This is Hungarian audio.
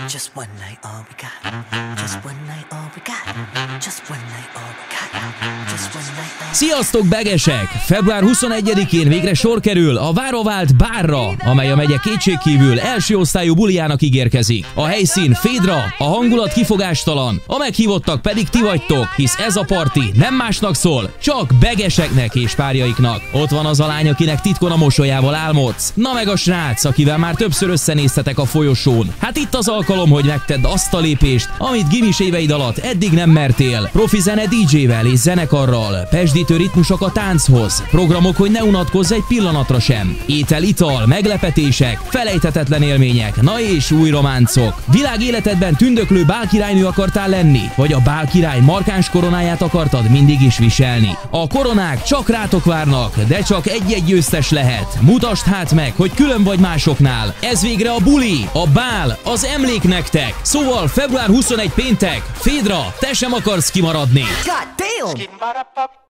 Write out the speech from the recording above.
Just one night, all we got. Just one night, all we got. Just one night, all we got. Just one night. Sziasztok, begesek! Február 21-én végre sor kerül a várva vált bárra, amely a megye kétségkívül első osztályú bulijának ígérkezik. A helyszín Fédra, a hangulat kifogástalan, a meghívottak pedig ti vagytok, hisz ez a parti nem másnak szól, csak begeseknek és párjaiknak. Ott van az a lány, akinek titkon a mosolyával álmodsz. Na meg a srác, akivel már többször összenéztetek a folyosón. Hát itt az alkalom, hogy megtedd azt a lépést, amit gimis éveid alatt eddig nem mertél. Profi zene DJ-vel és zenekarral, pesdítő ritmusok a tánchoz, programok, hogy ne unatkozz egy pillanatra sem. Étel, ital, meglepetések, felejthetetlen élmények, na és új románcok. Világ életedben tündöklő bálkirálynő akartál lenni, vagy a bálkirály markáns koronáját akartad mindig is viselni. A koronák csak rátok várnak, de csak egy-egy győztes lehet. Mutasd hát meg, hogy külön vagy másoknál. Ez végre a buli, a bál, az emlék nektek. Szóval február 21 péntek, Fédra, te sem akarsz kimaradni. God damn!